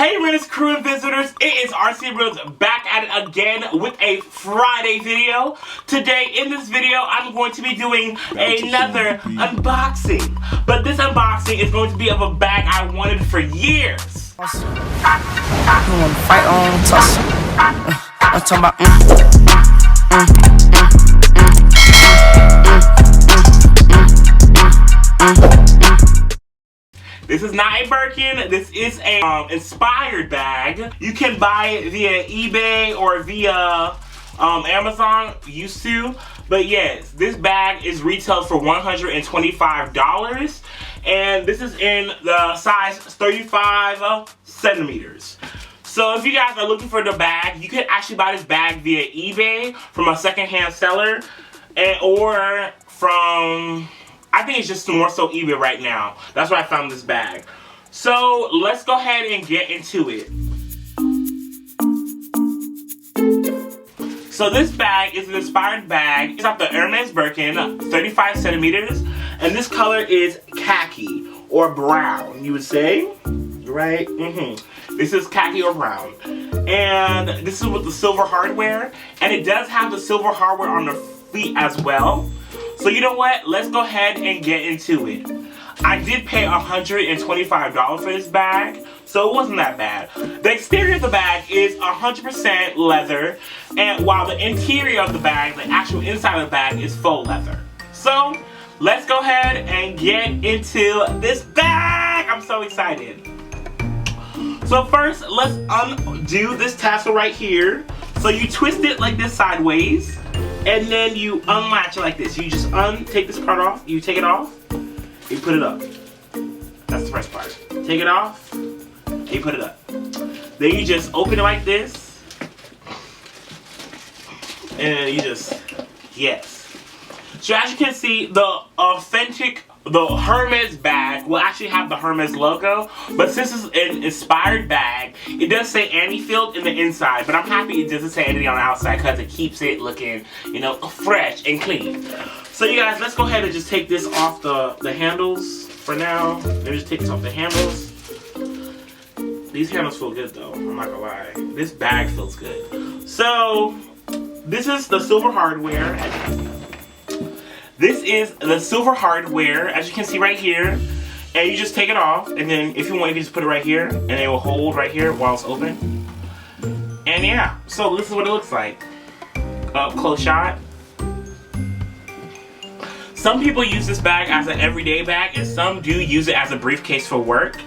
Hey Hermes crew and visitors, it is RCrealness back at it again with a Friday video. Today in this video I'm going to be doing another unboxing. But this unboxing is going to be of a bag I wanted for years. You wanna fight on tussle. I'm talking about This is not a Birkin, this is a inspired bag. You can buy it via eBay or via Amazon, used to. But yes, this bag is retailed for $125. And this is in the size 35 centimeters. So if you guys are looking for the bag, you can actually buy this bag via eBay from a secondhand seller or from... I think it's just more so eBay right now. That's where I found this bag. So let's go ahead and get into it. So this bag is an inspired bag. It's off the Hermes Birkin, 35 centimeters. And this color is khaki or brown, you would say. Right? This is khaki or brown. And this is with the silver hardware. And it does have the silver hardware on the feet as well. So you know what? Let's go ahead and get into it. I did pay $125 for this bag, so it wasn't that bad. The exterior of the bag is 100% leather, and while the interior of the bag, the actual inside of the bag, is faux leather. So let's go ahead and get into this bag. I'm so excited. So first, let's undo this tassel right here. So you twist it like this sideways. And then you unlatch it like this. You just take this part off. You take it off. You put it up. That's the first part. Take it off. You put it up. Then you just open it like this. And you just, yes. So as you can see, the Hermes bag will actually have the Hermes logo, but since it's an inspired bag, it does say Ainifeel in the inside, but I'm happy it doesn't say anything on the outside because it keeps it looking, you know, fresh and clean. So you guys, let's go ahead and just take this off the handles for now. Let me just take this off the handles. These handles feel good though, I'm not gonna lie. This bag feels good. So, this is the silver hardware. This is the silver hardware, as you can see right here, and you just take it off, and then if you want, you can just put it right here, and it will hold right here while it's open. And yeah, so this is what it looks like. Up close shot. Some people use this bag as an everyday bag, and some do use it as a briefcase for work.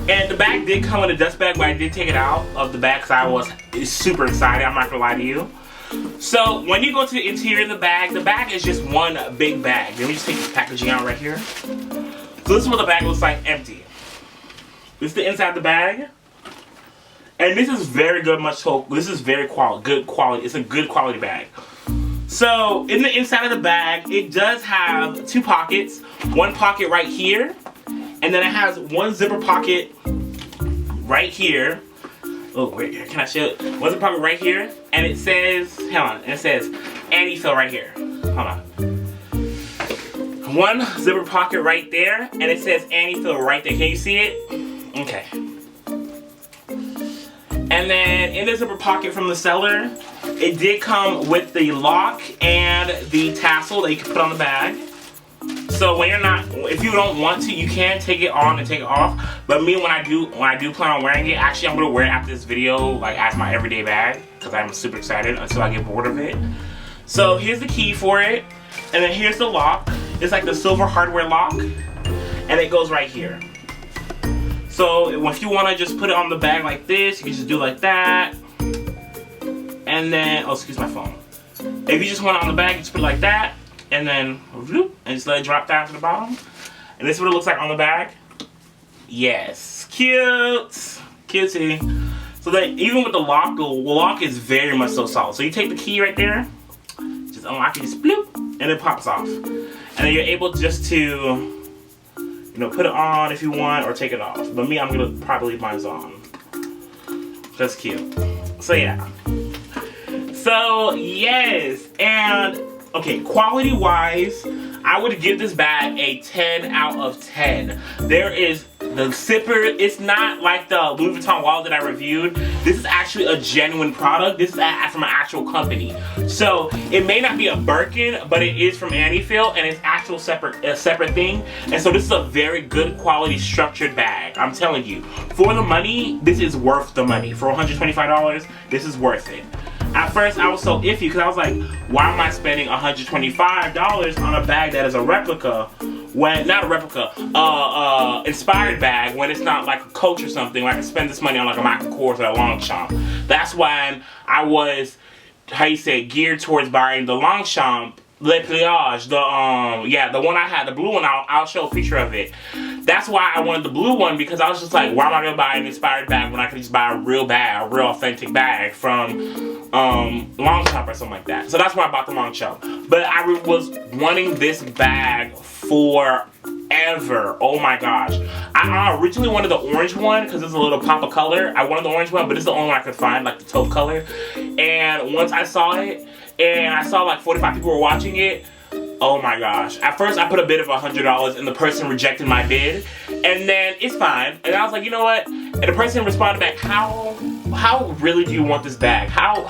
And the bag did come in a dust bag, but I did take it out of the bag because I was super excited, I'm not gonna lie to you. So when you go to the interior of the bag is just one big bag. Let me just take this packaging out right here. So this is what the bag looks like empty. This is the inside of the bag. And this is very good, this is very good quality. It's a good quality bag. So in the inside of the bag, it does have two pockets. One pocket right here. And then it has one zipper pocket right here. Oh, wait, can I show it? One zipper pocket right here, and it says, hold on, it says Ainifeel right here. Hold on. One zipper pocket right there, and it says Ainifeel right there. Can you see it? Okay. And then in the zipper pocket from the seller, it did come with the lock and the tassel that you can put on the bag. So when if you don't want to, you can take it on and take it off. But me, when I do plan on wearing it, actually I'm gonna wear it after this video, like as my everyday bag, because I'm super excited until I get bored of it. So here's the key for it, and then here's the lock. It's like the silver hardware lock, and it goes right here. So if you want to just put it on the bag like this, you can just do like that. And then, oh, excuse my phone. If you just want it on the bag, you just put it like that. And then, and just let it drop down to the bottom. And this is what it looks like on the bag. Yes, cute, cutesy. So then, even with the lock is very much so solid. So you take the key right there, just unlock it, just bloop, and it pops off. And then you're able just to, you know, put it on if you want, or take it off. But me, I'm gonna probably leave mine on. That's cute. So yeah. So yes, and. Okay, quality-wise, I would give this bag a 10 out of 10. There is The zipper, it's not like the Louis Vuitton wallet that I reviewed. This is actually a genuine product. This is from an actual company. So it may not be a Birkin, but it is from Ainifeel, and it's actual separate thing. And so this is a very good quality structured bag. I'm telling you, for the money, this is worth the money. For $125, this is worth it. At first, I was so iffy because I was like, why am I spending $125 on a bag that is a replica? When, not a replica, inspired bag, when it's not like a Coach or something, where I can spend this money on like a Michael Kors or a Longchamp. That's when I was, how you say, geared towards buying the Longchamp, Le Pliage, the one I had, the blue one. I'll show a picture of it. That's why I wanted the blue one, because I was just like, why am I gonna buy an inspired bag when I could just buy a real bag, a real authentic bag from Longchamp or something like that. So that's why I bought the Longchamp. But I was wanting this bag forever. Oh my gosh. I originally wanted the orange one because it's a little pop of color. I wanted the orange one, but it's the only one I could find, like the taupe color. And once I saw it, and I saw like 45 people were watching it, oh my gosh. At first I put a bid of $100 and the person rejected my bid. And then it's fine. And I was like, you know what? And the person responded back, how really do you want this bag? How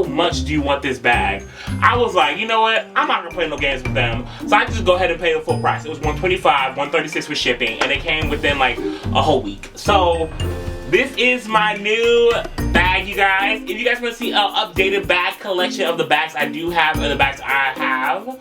much do you want this bag? I was like, you know what? I'm not gonna play no games with them. So I just go ahead and pay the full price. It was $125, $136 for shipping, and it came within like a whole week. So this is my new bag, you guys. If you guys want to see an updated bag collection of the bags I do have and the bags I have,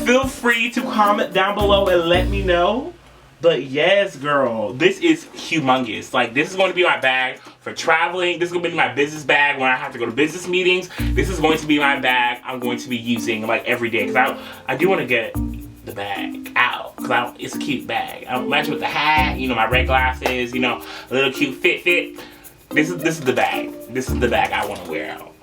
feel free to comment down below and let me know. But yes, girl, this is humongous. Like, this is going to be my bag for traveling. This is going to be my business bag when I have to go to business meetings. This is going to be my bag I'm going to be using like every day. Because I do want to get the bag out. Because it's a cute bag. I match it with the hat, you know, my red glasses, you know, a little cute fit. This is the bag. This is the bag I want to wear out.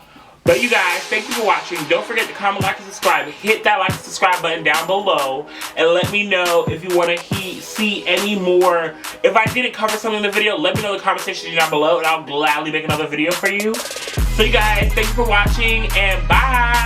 But you guys, thank you for watching. Don't forget to comment, like, and subscribe. Hit that like and subscribe button down below. And let me know if you want to see any more. If I didn't cover something in the video, let me know in the comment section down below. And I'll gladly make another video for you. So you guys, thank you for watching. And bye.